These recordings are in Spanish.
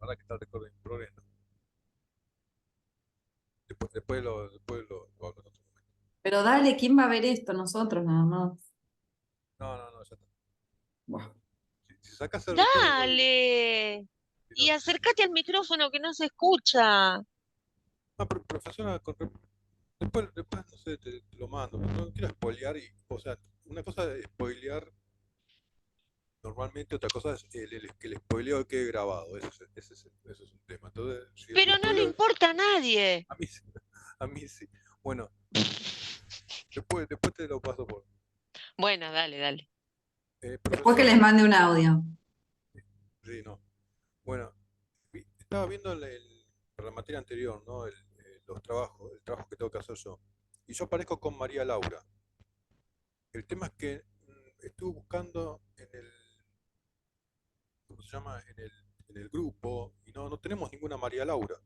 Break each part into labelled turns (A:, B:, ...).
A: verdad que está el récord en progreso. Después lo hablo en otro momento.
B: Pero dale, ¿quién va a ver esto? Nosotros nada más.
A: No, ya está.
B: Buah.
A: Si sacas el recuerdo y
C: Dale.
A: si
C: Y
A: no,
C: acércate al micrófono que no se escucha.
A: profesora, después no sé, te lo mando, pero no quiero spoilear o sea, una cosa es spoilear normalmente, otra cosa es que el spoileo quede grabado, ese es un tema. Entonces, si el
C: Pero no le
A: spoileo,
C: importa a nadie.
A: a mí, a mí sí, bueno, después te lo paso por,
C: Bueno, dale, dale.
B: Después que les
A: profesora,
B: mande un audio.
A: sí, no, bueno, estaba viendo para la materia anterior, ¿no? El trabajo que tengo que hacer yo, y yo aparezco con María Laura. El tema es que estuve buscando ¿cómo se llama? En el grupo, y no tenemos ninguna María Laura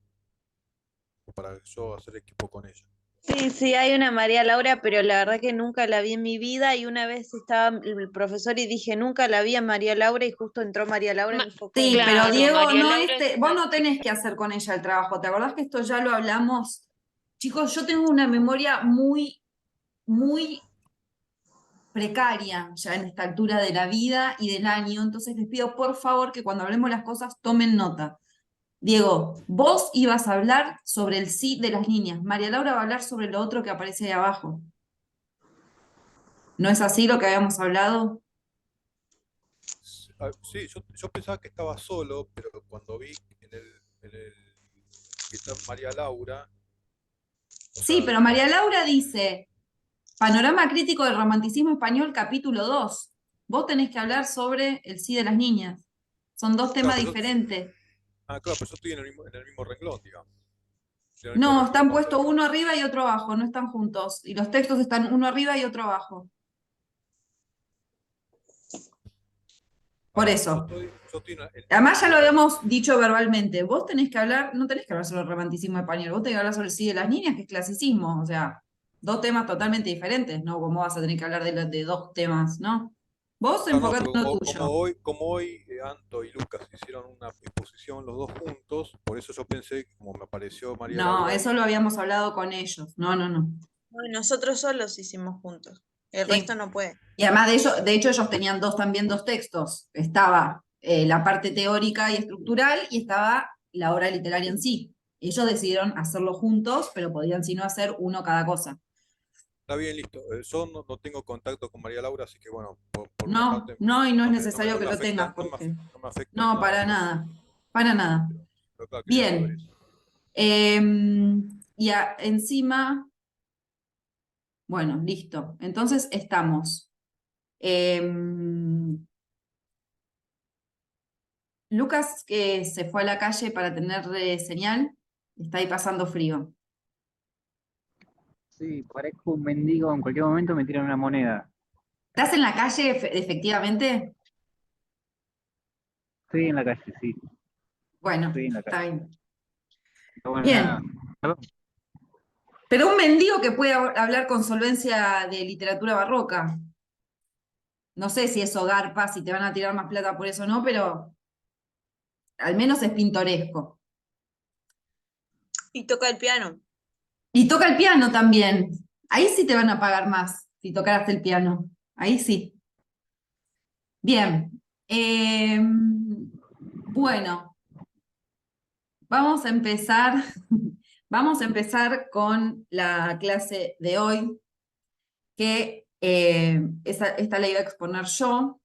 A: para yo hacer equipo con ella.
D: Sí, sí, hay una María Laura, pero la verdad que nunca la vi en mi vida y una vez estaba el profesor y dije, nunca la vi a María Laura y justo entró María Laura y
C: Ma-
D: me dijo,
B: Sí, pero
C: claro,
B: Diego,
C: María
B: no
C: Laura es
B: vos
C: una
B: no tenés
C: chica.
B: que hacer con ella el trabajo. ¿Te acordás que esto ya lo hablamos? Chicos, yo tengo una memoria muy, muy precaria ya en esta altura de la vida y del año, entonces les pido por favor que cuando hablemos las cosas tomen nota. Diego, vos ibas a hablar sobre el sí de las niñas. María Laura va a hablar sobre lo otro que aparece ahí abajo. ¿No es así lo que habíamos hablado?
A: Sí, yo pensaba que estaba solo, pero cuando vi que está María Laura, o
B: Sí,
A: sea,
B: pero María Laura dice, Panorama crítico del romanticismo español, capítulo 2. Vos tenés que hablar sobre el sí de las niñas. Son dos
A: claro,
B: temas diferentes.
A: claro, pero yo estoy en el mismo renglón, digamos. Estoy en el mismo
B: No, están
A: renglón
B: puestos uno arriba y otro abajo, no están juntos. Y los textos están uno arriba y otro abajo. Por
A: ahora, yo
B: eso.
A: estoy
B: Además ya lo habíamos dicho verbalmente. Vos tenés que hablar, no tenés que hablar sobre el romanticismo español, vos tenés que hablar sobre el sí de las niñas, que es clasicismo. O sea, dos temas totalmente diferentes, ¿no? Como vas a tener que hablar de dos temas, ¿no? Vos
A: claro, no,
B: enfocate
A: pero
B: en lo
A: como
B: tuyo.
A: hoy Anto y Lucas hicieron una exposición los dos juntos, por eso yo pensé, como me apareció María
B: No,
A: Laura
B: eso
A: ahí,
B: lo habíamos hablado con ellos. No, no, no.
D: no, nosotros solos hicimos juntos, el resto
B: Sí.
D: no puede.
B: Y además de hecho, ellos tenían también dos textos. Estaba la parte teórica y estructural y estaba la obra literaria en sí. Ellos decidieron hacerlo juntos, pero podían, si no, hacer uno cada cosa.
A: está bien, listo. Yo no tengo contacto con María Laura, así que bueno, por una
B: No,
A: parte
B: no, y no es
A: no me, no me-
B: necesario
A: no
B: que
A: me
B: lo tengas,
A: afecta,
B: porque
A: no me afecta en
B: no,
A: nada,
B: para nada, para nada.
A: pero claro, quería saber
B: Bien.
A: eso.
B: Y encima, bueno, listo. Entonces estamos. Em, Lucas, que se fue a la calle para tener señal, está ahí pasando frío.
E: Sí, parezco un mendigo, en cualquier momento me tiran una moneda.
B: ¿Estás en la calle, efectivamente?
E: Estoy en la calle, sí,
B: Bueno,
E: estoy en la
B: está
E: calle.
B: bien.
E: Pero bueno, nada.
B: Bien. Pero un mendigo que puede hablar con solvencia de literatura barroca. No sé si es garpa, si te van a tirar más plata por eso o no, pero al menos es pintoresco.
D: Y toca el piano.
B: Y toca el piano también. Ahí sí te van a pagar más si tocaras el piano. Ahí sí. Bien. Bueno, vamos a empezar. Vamos a empezar con la clase de hoy, que esta la iba a exponer yo.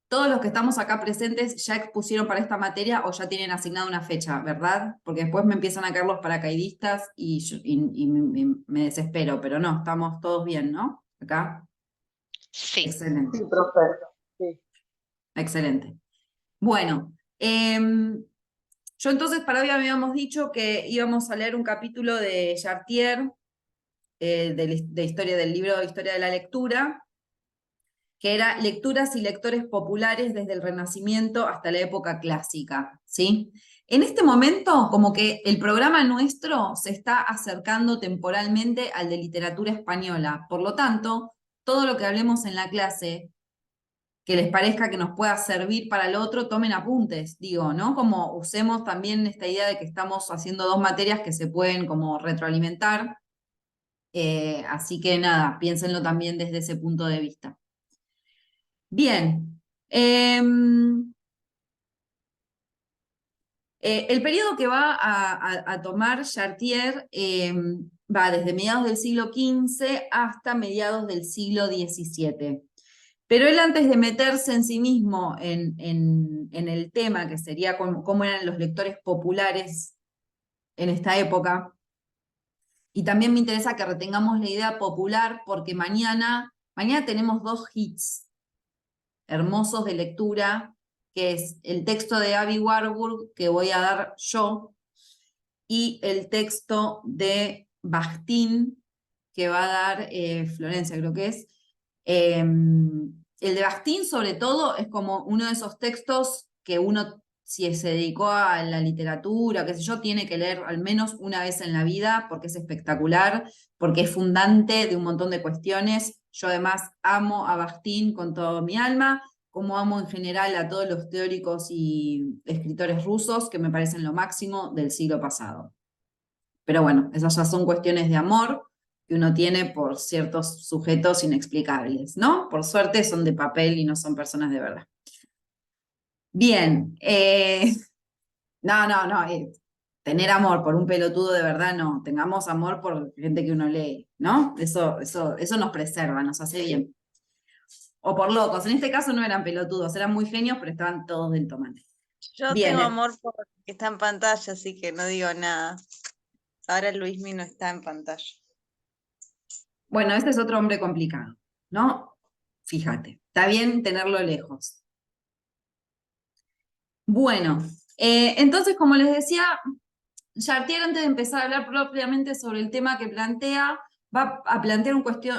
B: Todos los que estamos acá presentes ya expusieron para esta materia o ya tienen asignada una fecha, ¿verdad? Porque después me empiezan a caer los paracaidistas y me desespero, pero no, estamos todos bien, ¿no? Acá.
C: Sí.
B: Excelente,
F: Sí, profe. Sí.
B: excelente. Bueno, yo entonces para hoy habíamos dicho que íbamos a leer un capítulo de Chartier, de historia del libro de Historia de la Lectura, que era lecturas y lectores populares desde el Renacimiento hasta la época clásica, ¿sí? En este momento, como que el programa nuestro se está acercando temporalmente al de literatura española. Por lo tanto, todo lo que hablemos en la clase, que les parezca que nos pueda servir para el otro, tomen apuntes, digo, ¿no? Como usemos también esta idea de que estamos haciendo dos materias que se pueden como retroalimentar. Así que nada, piénsenlo también desde ese punto de vista. Bien. El periodo que va a tomar Chartier va desde mediados del siglo XV hasta mediados del siglo XVII. Pero él, antes de meterse en sí mismo en el tema, que sería cómo eran los lectores populares en esta época, y también me interesa que retengamos la idea popular, porque mañana tenemos dos hits hermosos de lectura, que es el texto de Abby Warburg, que voy a dar yo, y el texto de Bakhtin, que va a dar Florencia, creo que es. El de Bakhtin, sobre todo, es como uno de esos textos que uno, si se dedicó a la literatura, qué sé yo, tiene que leer al menos una vez en la vida, porque es espectacular, porque es fundante de un montón de cuestiones. Yo además amo a Bakhtin con toda mi alma, como amo en general a todos los teóricos y escritores rusos, que me parecen lo máximo del siglo pasado. Pero bueno, esas ya son cuestiones de amor que uno tiene por ciertos sujetos inexplicables, ¿no? Por suerte son de papel y no son personas de verdad. Bien, no, tener amor por un pelotudo de verdad no, tengamos amor por gente que uno lee, ¿no? Eso nos preserva, nos hace bien. O por locos, en este caso no eran pelotudos, eran muy genios, pero estaban todos del tomate.
D: Yo
B: Bien,
D: tengo amor por el que está en pantalla, así que no digo nada. Ahora Luismi no está en pantalla.
B: Bueno, este es otro hombre complicado, ¿no? Fíjate, está bien tenerlo lejos. Bueno, entonces, como les decía, Chartier, antes de empezar a hablar propiamente sobre el tema que plantea, va a plantear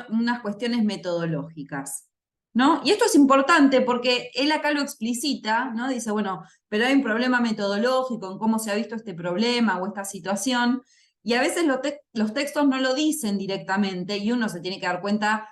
B: unas cuestiones metodológicas, ¿no? Y esto es importante porque él acá lo explicita, ¿no? Dice, bueno, pero hay un problema metodológico en cómo se ha visto este problema o esta situación, y a veces los textos no lo dicen directamente y uno se tiene que dar cuenta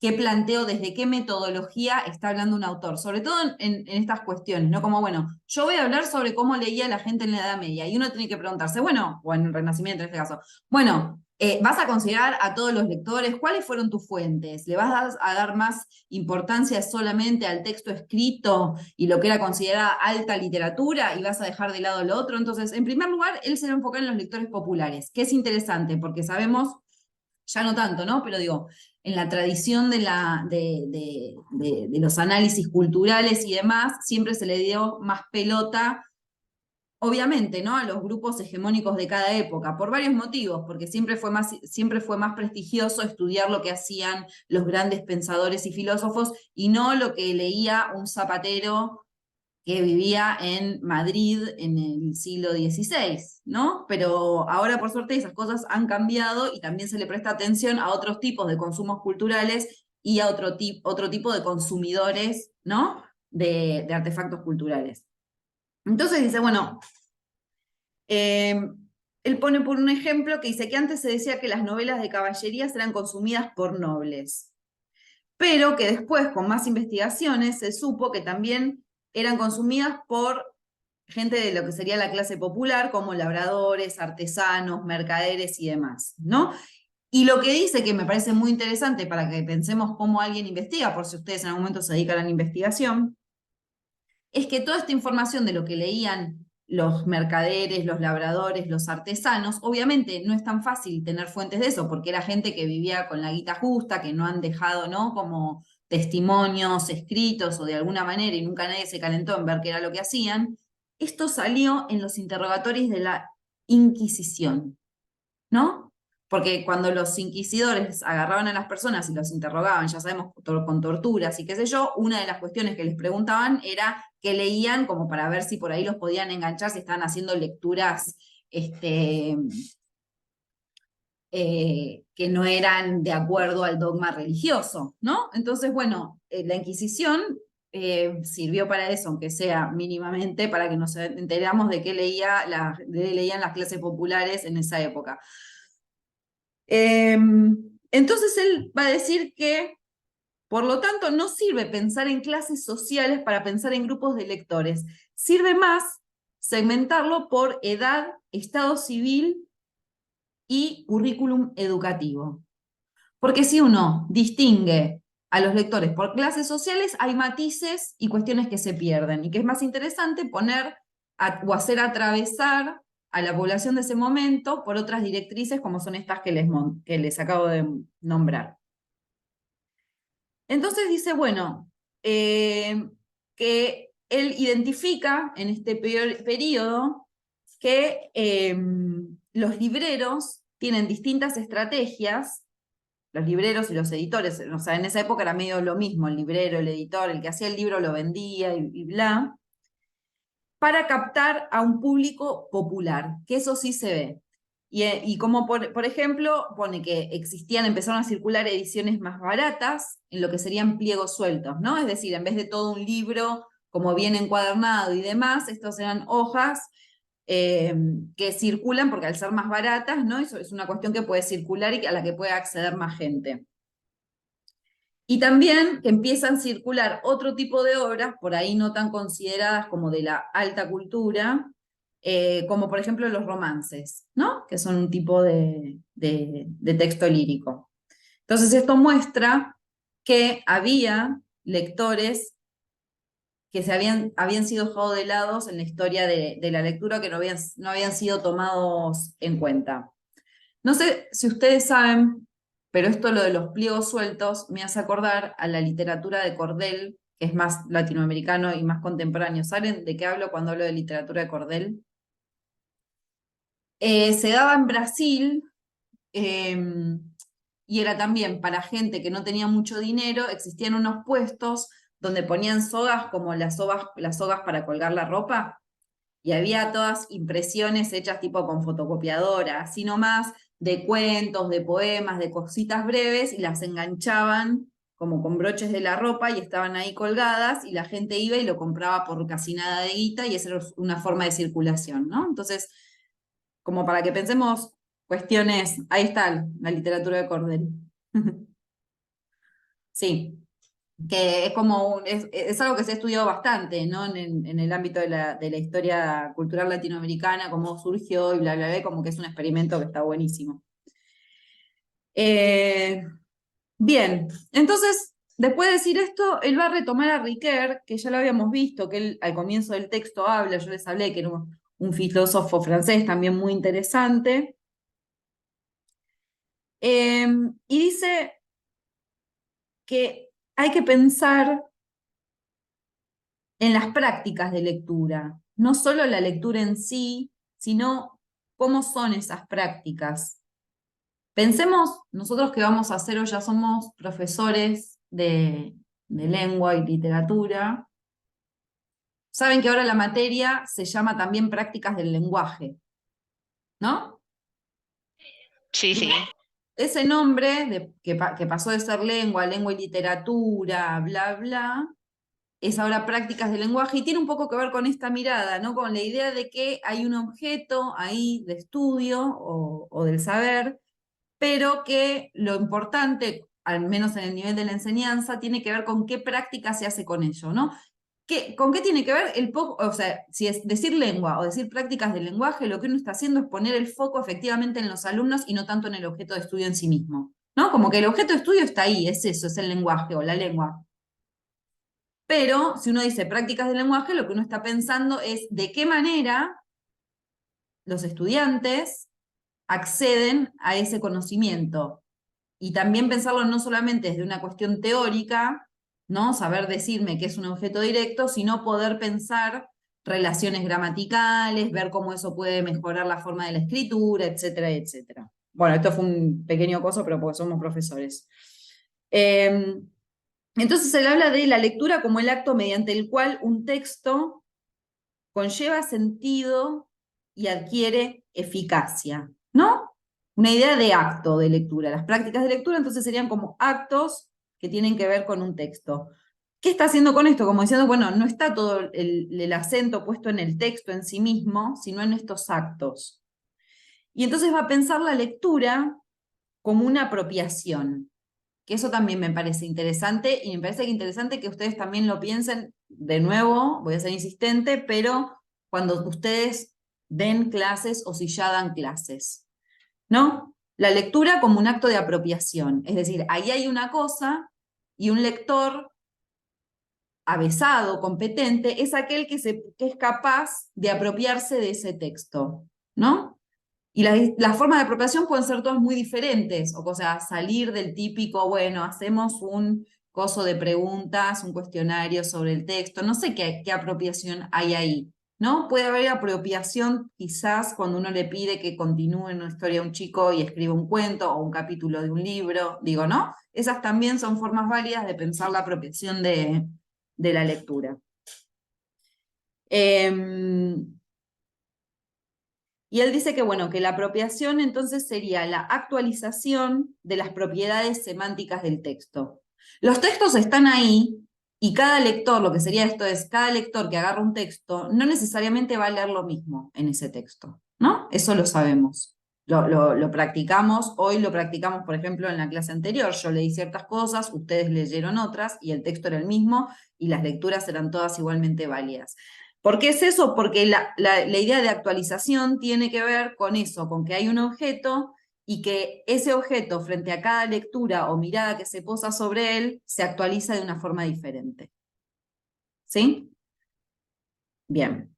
B: qué planteo, desde qué metodología está hablando un autor, sobre todo en estas cuestiones, ¿no? Como, bueno, yo voy a hablar sobre cómo leía la gente en la Edad Media, y uno tiene que preguntarse, bueno, o en el Renacimiento en este caso, bueno, ¿vas a considerar a todos los lectores? ¿Cuáles fueron tus fuentes? ¿Le vas a dar más importancia solamente al texto escrito y lo que era considerada alta literatura, y vas a dejar de lado lo otro? Entonces, en primer lugar, él se va a enfocar en los lectores populares, que es interesante, porque sabemos, ya no tanto, ¿no? Pero digo, en la tradición de los análisis culturales y demás, siempre se le dio más pelota, obviamente, ¿no? A los grupos hegemónicos de cada época, por varios motivos, porque siempre fue más prestigioso estudiar lo que hacían los grandes pensadores y filósofos, y no lo que leía un zapatero que vivía en Madrid en el siglo XVI, ¿no? Pero ahora, por suerte, esas cosas han cambiado y también se le presta atención a otros tipos de consumos culturales y a otro tipo de consumidores, ¿no? De artefactos culturales. Entonces dice, bueno, él pone por un ejemplo que dice que antes se decía que las novelas de caballerías eran consumidas por nobles, pero que después, con más investigaciones, se supo que también eran consumidas por gente de lo que sería la clase popular, como labradores, artesanos, mercaderes y demás, ¿no? Y lo que dice, que me parece muy interesante para que pensemos cómo alguien investiga, por si ustedes en algún momento se dedican a la investigación, es que toda esta información de lo que leían los mercaderes, los labradores, los artesanos, obviamente no es tan fácil tener fuentes de eso, porque era gente que vivía con la guita justa, que no han dejado, ¿no?, como testimonios escritos o de alguna manera, y nunca nadie se calentó en ver qué era lo que hacían. Esto salió en los interrogatorios de la Inquisición, ¿no? Porque cuando los inquisidores agarraban a las personas y los interrogaban, ya sabemos, con torturas y qué sé yo, una de las cuestiones que les preguntaban era qué leían, como para ver si por ahí los podían enganchar, si estaban haciendo lecturas que no eran de acuerdo al dogma religioso, ¿no? Entonces, bueno, la Inquisición sirvió para eso, aunque sea mínimamente, para que nos enteramos de qué leían las clases populares en esa época. Entonces él va a decir que Por lo tanto, no sirve pensar en clases sociales para pensar en grupos de lectores. Sirve más segmentarlo por edad, estado civil y currículum educativo. Porque si uno distingue a los lectores por clases sociales, hay matices y cuestiones que se pierden, y que es más interesante poner o hacer atravesar a la población de ese momento por otras directrices como son estas que les acabo de nombrar. Entonces dice, bueno, que él identifica en este periodo que los libreros tienen distintas estrategias, los libreros y los editores, o sea, en esa época era medio lo mismo, el librero, el editor, el que hacía el libro lo vendía y bla, para captar a un público popular, que eso sí se ve. Y como por ejemplo, pone que empezaron a circular ediciones más baratas, en lo que serían pliegos sueltos, ¿no? Es decir, en vez de todo un libro como bien encuadernado y demás, estos eran hojas que circulan, porque al ser más baratas, ¿no? Eso es una cuestión que puede circular y a la que puede acceder más gente. Y también que empiezan a circular otro tipo de obras, por ahí no tan consideradas como de la alta cultura, como por ejemplo los romances, ¿no? Que son un tipo de texto lírico. Entonces esto muestra que había lectores que habían sido dejados de lado en la historia de la lectura, que no habían sido tomados en cuenta. No sé si ustedes saben, pero esto lo de los pliegos sueltos me hace acordar a la literatura de Cordel, que es más latinoamericano y más contemporáneo. ¿Saben de qué hablo cuando hablo de literatura de Cordel? Se daba en Brasil, y era también para gente que no tenía mucho dinero, existían unos puestos donde ponían sogas como las sogas para colgar la ropa, y había todas impresiones hechas tipo con fotocopiadora, así nomás, de cuentos, de poemas, de cositas breves, y las enganchaban como con broches de la ropa y estaban ahí colgadas, y la gente iba y lo compraba por casi nada de guita, y esa era una forma de circulación, ¿no? Entonces, como para que pensemos cuestiones, ahí está la literatura de Cordel. Sí, que es como es algo que se ha estudiado bastante, ¿no? En el ámbito de la historia cultural latinoamericana, cómo surgió y bla, bla, bla, como que es un experimento que está buenísimo. Bien, entonces, después de decir esto, él va a retomar a Ricoeur, que ya lo habíamos visto, que él al comienzo del texto habla, yo les hablé que era un filósofo francés también muy interesante, y dice que hay que pensar en las prácticas de lectura, no solo la lectura en sí, sino cómo son esas prácticas. Pensemos, nosotros que vamos a hacer hoy ya somos profesores de lengua y literatura, saben que ahora la materia se llama también prácticas del lenguaje, ¿no?
C: Sí, sí.
B: Ese nombre que pasó de ser lengua y literatura, bla, bla, es ahora prácticas del lenguaje, y tiene un poco que ver con esta mirada, ¿no? Con la idea de que hay un objeto ahí de estudio o del saber, pero que lo importante, al menos en el nivel de la enseñanza, tiene que ver con qué práctica se hace con ello, ¿no? ¿Con qué tiene que ver o sea, si es decir lengua o decir prácticas del lenguaje, lo que uno está haciendo es poner el foco efectivamente en los alumnos y no tanto en el objeto de estudio en sí mismo, ¿no? Como que el objeto de estudio está ahí, es eso, es el lenguaje o la lengua. Pero si uno dice prácticas del lenguaje, lo que uno está pensando es de qué manera los estudiantes acceden a ese conocimiento. Y también pensarlo no solamente desde una cuestión teórica, ¿no? Saber decirme qué es un objeto directo, sino poder pensar relaciones gramaticales, ver cómo eso puede mejorar la forma de la escritura, etcétera, etcétera. Bueno, esto fue un pequeño coso, pero porque somos profesores. Entonces él habla de la lectura como el acto mediante el cual un texto conlleva sentido y adquiere eficacia, ¿no? Una idea de acto de lectura. Las prácticas de lectura entonces serían como actos que tienen que ver con un texto. ¿Qué está haciendo con esto? Como diciendo, bueno, no está todo el acento puesto en el texto en sí mismo, sino en estos actos. Y entonces va a pensar la lectura como una apropiación. que eso también me parece interesante, y me parece que interesante que ustedes también lo piensen, de nuevo, voy a ser insistente, pero cuando ustedes den clases o si ya dan clases, ¿no? La lectura como un acto de apropiación, es decir, ahí hay una cosa y un lector avesado, competente, es aquel que es capaz de apropiarse de ese texto, ¿no? Y las formas de apropiación pueden ser todas muy diferentes, o sea, salir del típico, bueno, hacemos un coso de preguntas, un cuestionario sobre el texto, no sé qué apropiación hay ahí, ¿no? Puede haber apropiación quizás cuando uno le pide que continúe una historia a un chico y escriba un cuento o un capítulo de un libro, digo, ¿no? Esas también son formas válidas de pensar la apropiación de la lectura. Y él dice que, bueno, que la apropiación entonces sería la actualización de las propiedades semánticas del texto. Los textos están ahí y cada lector, lo que sería esto es, cada lector que agarra un texto no necesariamente va a leer lo mismo en ese texto, ¿no? Eso lo sabemos. Lo practicamos, hoy lo practicamos, por ejemplo, en la clase anterior. Yo leí ciertas cosas, ustedes leyeron otras y el texto era el mismo y las lecturas eran todas igualmente válidas. ¿Por qué es eso? Porque la idea de actualización tiene que ver con eso, con que hay un objeto y que ese objeto frente a cada lectura o mirada que se posa sobre él se actualiza de una forma diferente. ¿Sí? Bien.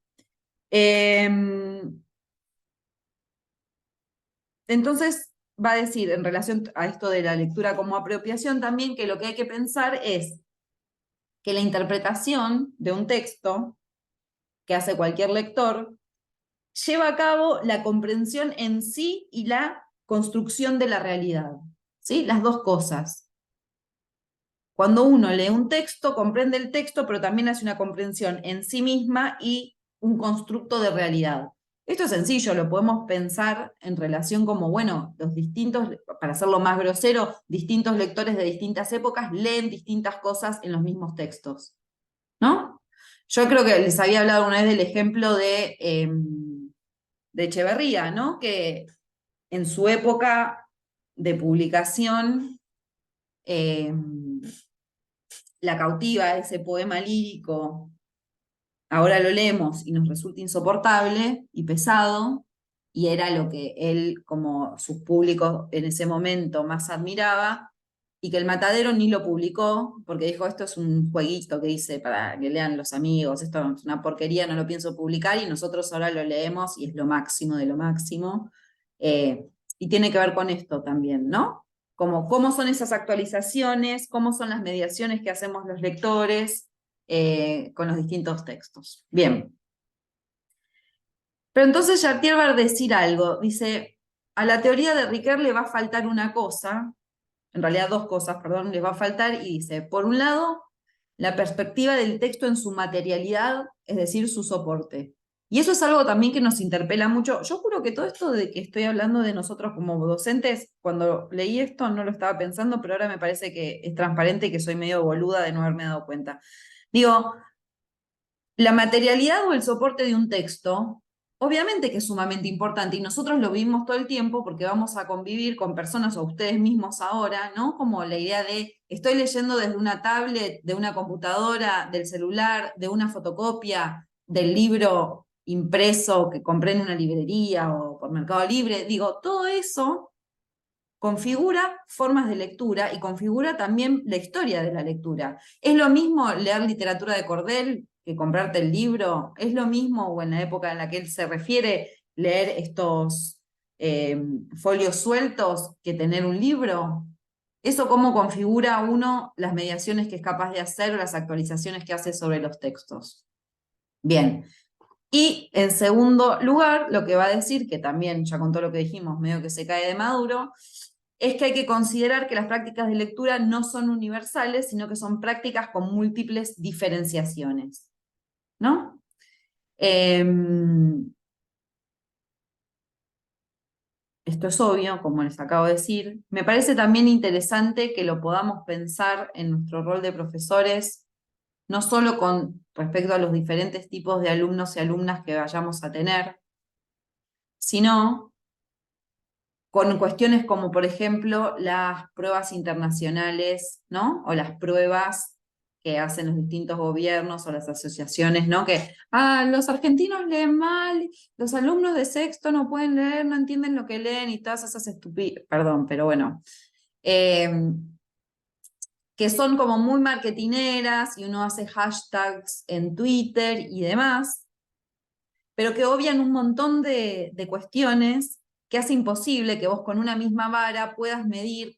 B: Entonces va a decir en relación a esto de la lectura como apropiación también que lo que hay que pensar es que la interpretación de un texto que hace cualquier lector lleva a cabo la comprensión en sí y la construcción de la realidad, ¿sí? Las dos cosas. Cuando uno lee un texto, comprende el texto, pero también hace una comprensión en sí misma y un constructo de realidad. Esto es sencillo, lo podemos pensar en relación como, bueno, los distintos, para hacerlo más grosero, distintos lectores de distintas épocas leen distintas cosas en los mismos textos, ¿no? Yo creo que les había hablado una vez del ejemplo de Echeverría, ¿no? Que en su época de publicación, La cautiva, ese poema lírico, ahora lo leemos y nos resulta insoportable y pesado, y era lo que él, como sus públicos en ese momento, más admiraba, y que el Matadero ni lo publicó, porque dijo, esto es un jueguito que hice para que lean los amigos, esto es una porquería, no lo pienso publicar, y nosotros ahora lo leemos y es lo máximo de lo máximo. Y tiene que ver con esto también, ¿no? Como cómo son esas actualizaciones, cómo son las mediaciones que hacemos los lectores con los distintos textos. Bien. Pero entonces Chartier va a decir algo, dice, a la teoría de Ricoeur le va a faltar una cosa, en realidad dos cosas, perdón, les va a faltar, y dice, por un lado, la perspectiva del texto en su materialidad, es decir, su soporte. Y eso es algo también que nos interpela mucho. Yo juro que todo esto de que estoy hablando de nosotros como docentes, cuando leí esto no lo estaba pensando, pero ahora me parece que es transparente y que soy medio boluda de no haberme dado cuenta. Digo, la materialidad o el soporte de un texto, obviamente que es sumamente importante y nosotros lo vivimos todo el tiempo porque vamos a convivir con personas o ustedes mismos ahora, ¿no? Como la idea de, estoy leyendo desde una tablet, de una computadora, del celular, de una fotocopia, del libro impreso que compré en una librería o por Mercado Libre. Digo, todo eso configura formas de lectura y configura también la historia de la lectura. ¿Es lo mismo leer literatura de cordel que comprarte el libro? ¿Es lo mismo, o en la época en la que él se refiere, leer estos folios sueltos que tener un libro? ¿Eso cómo configura uno las mediaciones que es capaz de hacer o las actualizaciones que hace sobre los textos? Bien. Y en segundo lugar, lo que va a decir, que también ya con todo lo que dijimos, medio que se cae de maduro, es que hay que considerar que las prácticas de lectura no son universales, sino que son prácticas con múltiples diferenciaciones, ¿no? Esto es obvio, como les acabo de decir. Me parece también interesante que lo podamos pensar en nuestro rol de profesores, no solo con respecto a los diferentes tipos de alumnos y alumnas que vayamos a tener, sino con cuestiones como, por ejemplo, las pruebas internacionales, ¿no? O las pruebas que hacen los distintos gobiernos o las asociaciones, ¿no? Que, los argentinos leen mal, los alumnos de sexto no pueden leer, no entienden lo que leen y todas esas perdón, pero bueno. Que son como muy marketineras y uno hace hashtags en Twitter y demás, pero que obvian un montón de cuestiones que hace imposible que vos con una misma vara puedas medir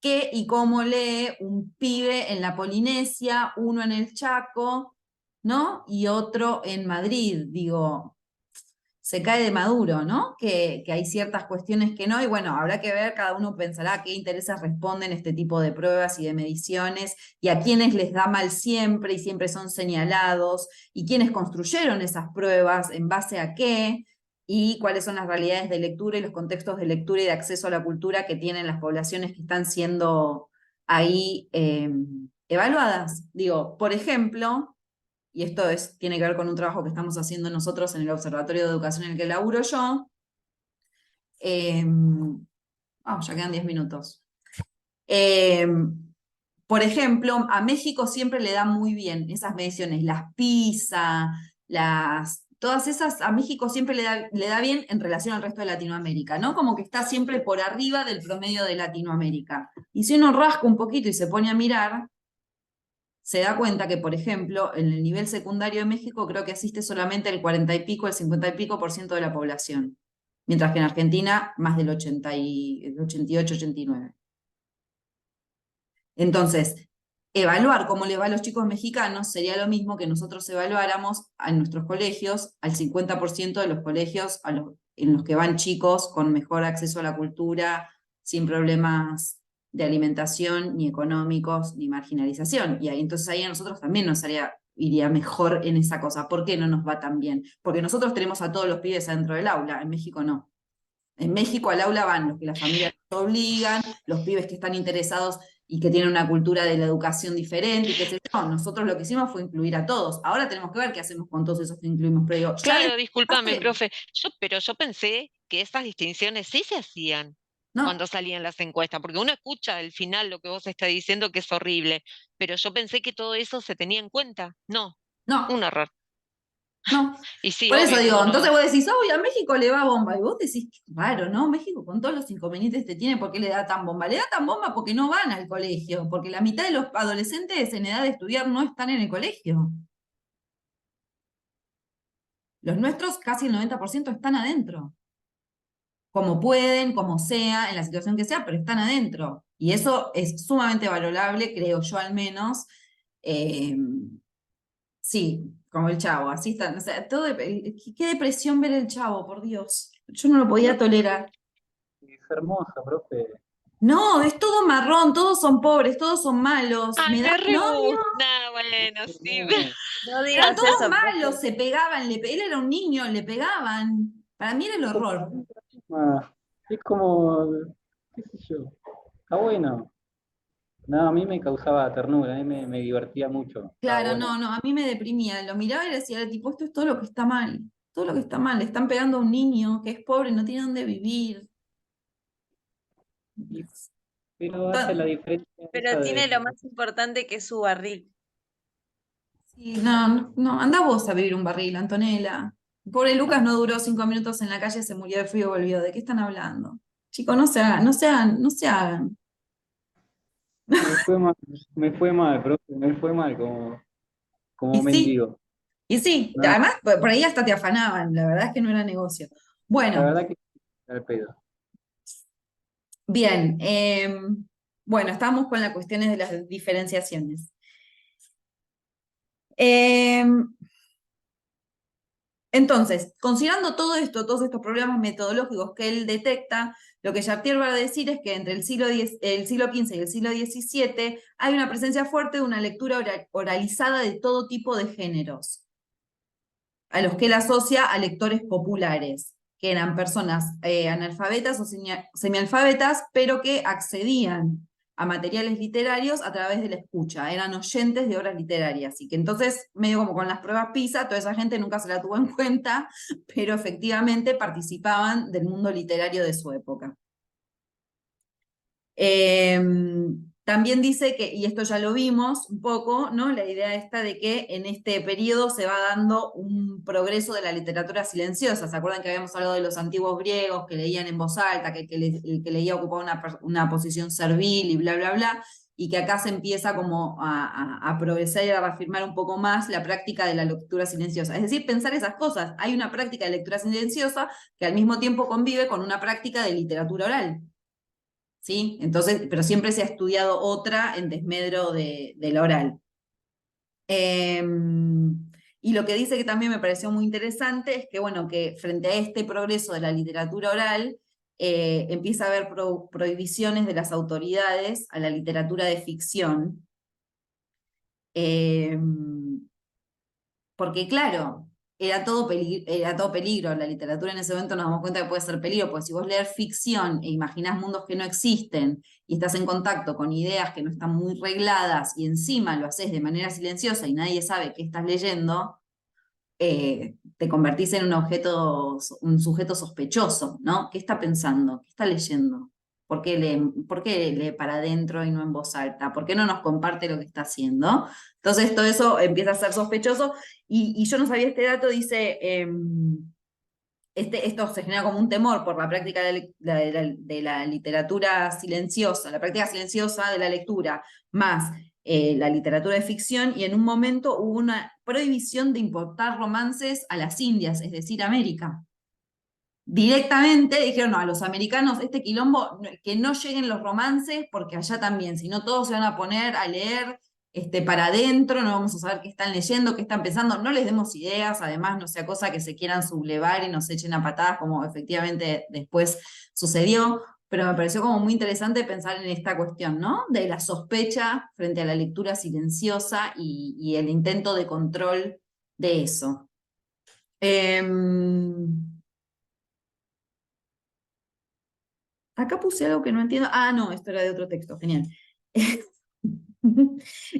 B: qué y cómo lee un pibe en la Polinesia, uno en el Chaco, ¿no? Y otro en Madrid. Digo, se cae de maduro, ¿no? Que hay ciertas cuestiones que no, y bueno, habrá que ver, cada uno pensará qué intereses responden este tipo de pruebas y de mediciones, y a quiénes les da mal siempre y siempre son señalados, y quiénes construyeron esas pruebas, en base a qué, y cuáles son las realidades de lectura y los contextos de lectura y de acceso a la cultura que tienen las poblaciones que están siendo ahí evaluadas. Digo, por ejemplo, y esto tiene que ver con un trabajo que estamos haciendo nosotros en el Observatorio de Educación en el que laburo yo. Ya quedan 10 minutos. Por ejemplo, a México siempre le da muy bien esas mediciones, las PISA, todas esas, a México siempre le da bien en relación al resto de Latinoamérica, ¿no? Como que está siempre por arriba del promedio de Latinoamérica. Y si uno rasca un poquito y se pone a mirar, se da cuenta que, por ejemplo, en el nivel secundario de México creo que asiste solamente el 40 y pico, el 50 y pico por ciento de la población, mientras que en Argentina más del 88, 89. Entonces, evaluar cómo le va a los chicos mexicanos sería lo mismo que nosotros evaluáramos en nuestros colegios al 50% de los colegios en los que van chicos con mejor acceso a la cultura, sin problemas de alimentación, ni económicos, ni marginalización. Y ahí, entonces ahí a nosotros también iría mejor en esa cosa. ¿Por qué no nos va tan bien? Porque nosotros tenemos a todos los pibes adentro del aula, en México no. En México al aula van los que las familias los obligan, los pibes que están interesados y que tienen una cultura de la educación diferente, y qué sé yo. Nosotros lo que hicimos fue incluir a todos. Ahora tenemos que ver qué hacemos con todos esos que incluimos. Pero digo,
C: Claro, discúlpame, profe. Pero yo pensé que estas distinciones sí se hacían
B: no,
C: cuando salían las encuestas, porque uno escucha al final lo que vos estás diciendo que es horrible, pero yo pensé que todo eso se tenía en cuenta. No, un
B: no,
C: error.
B: no.
C: Y sí,
B: Por eso
C: obvio,
B: digo,
C: como
B: entonces
C: no.
B: vos decís, uy, a México le va bomba. Y vos decís, qué raro, ¿no? México con todos los inconvenientes que tiene, ¿por qué le da tan bomba? Le da tan bomba porque no van al colegio, porque la mitad de los adolescentes en edad de estudiar no están en el colegio. Los nuestros, casi el 90% están adentro. Como pueden, como sea, en la situación que sea, pero están adentro. Y eso es sumamente valorable, creo yo al menos. Eh, sí, como el Chavo, así están. O sea, qué depresión ver el Chavo, por Dios. Yo no lo podía tolerar.
E: Es hermoso, profe.
B: No, es todo marrón, todos son pobres, todos son malos.
C: Ay,
B: Me da
C: me re
B: un odio.
C: gusta. Bueno, sí.
E: No,
D: No
B: Eran
D: digas
B: todos
D: eso,
B: malos,
D: profe.
B: se pegaban, él era un niño, le pegaban. Para mí era el horror.
E: es como, qué sé yo, está bueno. No, a mí me causaba ternura, a mí me divertía mucho. Estaba
B: Claro, no,
E: bueno.
B: no, a mí me deprimía. Lo miraba y decía, tipo, esto es todo lo que está mal. Todo lo que está mal. Le están pegando a un niño que es pobre, no tiene dónde vivir.
E: Y- pero hace
B: Ta-
E: la diferencia esa
D: Pero tiene lo
E: de...
D: más importante que es su barril.
B: Sí, no, no, no, anda vos a vivir un barril, Antonella. Pobre Lucas no duró 5 minutos en la calle, se murió de frío y volvió. ¿De qué están hablando? Chicos, no se hagan, no se hagan, no se hagan.
E: Me fue mal, me fue mal, profe, me fue mal como
B: Y sí,
E: mendigo.
B: y sí,
E: No,
B: además por ahí hasta te afanaban, la verdad es que no era negocio.
E: la
B: Bueno,
E: verdad que al pedo.
B: bien, bueno, estamos con las cuestiones de las diferenciaciones. Entonces, considerando todo esto, todos estos problemas metodológicos que él detecta, lo que Chartier va a decir es que entre el siglo XV y el siglo XVII hay una presencia fuerte de una lectura oralizada de todo tipo de géneros, a los que él asocia a lectores populares, que eran personas analfabetas o semialfabetas, pero que accedían a materiales literarios a través de la escucha, eran oyentes de obras literarias, y que entonces, medio como con las pruebas PISA, toda esa gente nunca se la tuvo en cuenta, pero efectivamente participaban del mundo literario de su época. También dice que, y esto ya lo vimos un poco, ¿no? La idea esta de que en este periodo se va dando un progreso de la literatura silenciosa. ¿Se acuerdan que habíamos hablado de los antiguos griegos que leían en voz alta, que el que leía ocupaba una posición servil y bla, bla, bla? Y que acá se empieza como a progresar y a reafirmar un poco más la práctica de la lectura silenciosa. Es decir, pensar esas cosas. Hay una práctica de lectura silenciosa que al mismo tiempo convive con una práctica de literatura oral. ¿Sí? Entonces, pero siempre se ha estudiado otra en desmedro de la oral. Y lo que dice que también me pareció muy interesante es que, bueno, que frente a este progreso de la literatura oral, empieza a haber prohibiciones de las autoridades a la literatura de ficción. Porque claro, era todo peligro, la literatura en ese momento nos damos cuenta que puede ser peligro, porque si vos lees ficción e imaginás mundos que no existen y estás en contacto con ideas que no están muy regladas y encima lo haces de manera silenciosa y nadie sabe qué estás leyendo, te convertís en un sujeto sospechoso, ¿no? ¿Qué está pensando? ¿Qué está leyendo? ¿Por qué lee para adentro y no en voz alta? ¿Por qué no nos comparte lo que está haciendo? Entonces todo eso empieza a ser sospechoso y yo no sabía este dato, dice, esto se genera como un temor por la práctica de la literatura silenciosa, la práctica silenciosa de la lectura, más la literatura de ficción, y en un momento hubo una prohibición de importar romances a las Indias, es decir, a América. Directamente dijeron, no, a los americanos, este quilombo, que no lleguen los romances, porque allá también, si no todos se van a poner a leer para adentro, no vamos a saber qué están leyendo, qué están pensando, no les demos ideas, además no sea cosa que se quieran sublevar y nos echen a patadas, como efectivamente después sucedió, pero me pareció como muy interesante pensar en esta cuestión, ¿no? De la sospecha frente a la lectura silenciosa y el intento de control de eso. Acá puse algo que no entiendo. Ah, no, esto era de otro texto, genial.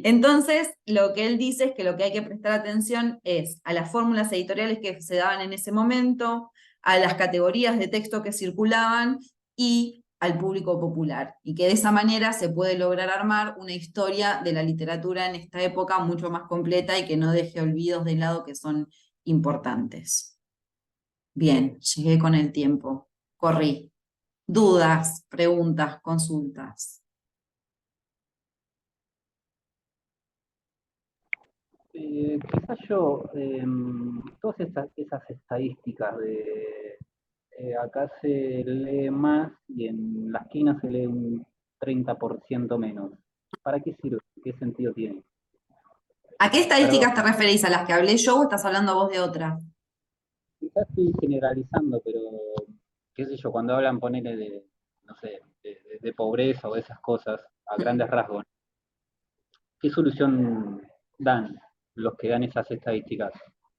B: Entonces, lo que él dice es que lo que hay que prestar atención es a las fórmulas editoriales que se daban en ese momento, a las categorías de texto que circulaban y al público popular. Y que de esa manera se puede lograr armar una historia de la literatura en esta época mucho más completa y que no deje olvidos de lado que son importantes. Bien, llegué con el tiempo. Corrí. Dudas, preguntas, consultas.
E: Quizás yo, todas esas estadísticas de acá se lee más y en la esquina se lee un 30% menos. ¿Para qué sirve? ¿Qué sentido tiene?
B: ¿A qué estadísticas te
E: Perdón,
B: referís? ¿A las que hablé yo o estás hablando vos de otras?
E: quizás estoy generalizando, pero qué sé yo, cuando hablan, ponele no sé, de pobreza o de esas cosas, a grandes rasgos, ¿qué solución dan los que dan esas estadísticas?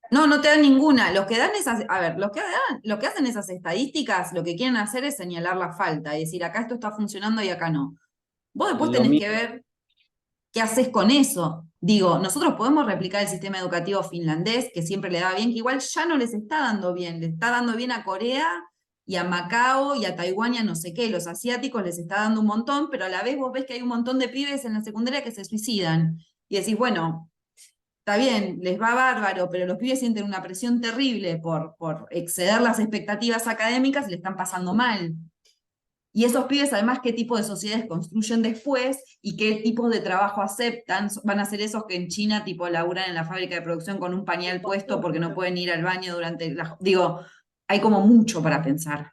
B: No, no te dan ninguna. Los que dan esas, a ver, lo que hacen esas estadísticas, lo que quieren hacer es señalar la falta y decir, acá esto está funcionando y acá no. Vos después
E: Lo
B: tenés que
E: mismo,
B: ver qué haces con eso. Digo, nosotros podemos replicar el sistema educativo finlandés, que siempre le daba bien, que igual ya no les está dando bien, le está dando bien a Corea y a Macao y a Taiwán y a no sé qué, los asiáticos les está dando un montón, pero a la vez vos ves que hay un montón de pibes en la secundaria que se suicidan. Y decís, bueno, está bien, les va bárbaro, pero los pibes sienten una presión terrible por exceder las expectativas académicas y le están pasando mal. Y esos pibes, además, qué tipo de sociedades construyen después y qué tipos de trabajo aceptan. Van a ser esos que en China, tipo, laburan en la fábrica de producción con un pañal puesto porque no pueden ir al baño durante la... Digo, hay como mucho para pensar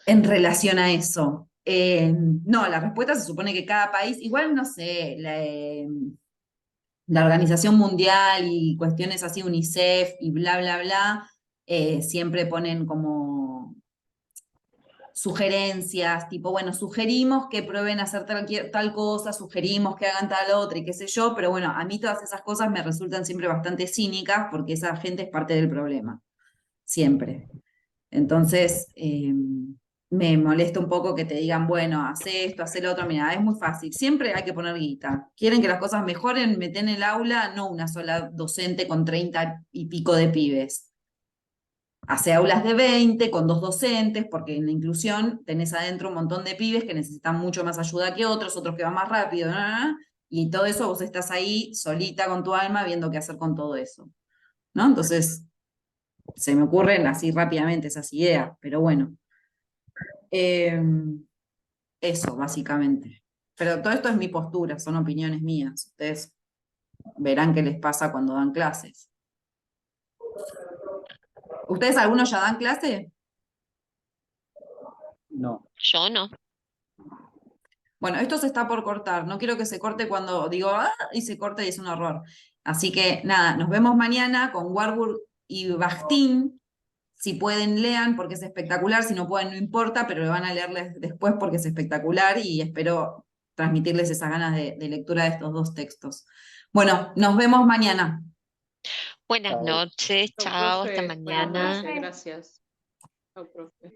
B: en relación a eso. No, la respuesta se supone que cada país, igual no sé, la Organización Mundial y cuestiones así, UNICEF y bla, bla, bla, siempre ponen como sugerencias, tipo, bueno, sugerimos que prueben hacer tal cosa, sugerimos que hagan tal otra y qué sé yo, pero bueno, a mí todas esas cosas me resultan siempre bastante cínicas porque esa gente es parte del problema, siempre. Entonces, me molesta un poco que te digan, bueno, hace esto, hace lo otro, mira, es muy fácil, siempre hay que poner guita. Quieren que las cosas mejoren, meten en el aula, no una sola docente con 30 y pico de pibes. hace aulas de 20 con 2 docentes, porque en la inclusión tenés adentro un montón de pibes que necesitan mucho más ayuda que otros que van más rápido, y todo eso vos estás ahí solita con tu alma viendo qué hacer con todo eso, ¿no? Entonces, se me ocurren así rápidamente esas ideas, pero bueno. Eso, básicamente. Pero todo esto es mi postura, son opiniones mías. Ustedes verán qué les pasa cuando dan clases. ¿Ustedes algunos ya dan clase?
E: No.
C: Yo no.
B: Bueno, esto se está por cortar. No quiero que se corte cuando digo "ah", y se corta y es un horror. Así que nada, nos vemos mañana con Warburg y Bakhtin. Si pueden, lean porque es espectacular. Si no pueden, no importa, pero lo van a leerles después porque es espectacular y espero transmitirles esas ganas de lectura de estos 2 textos. Bueno, nos vemos mañana.
C: Buenas
E: Chao.
C: noches,
F: Chau,
C: chao, hasta
F: profe. Buenas
C: mañana.
F: noches, gracias. Chau, profe.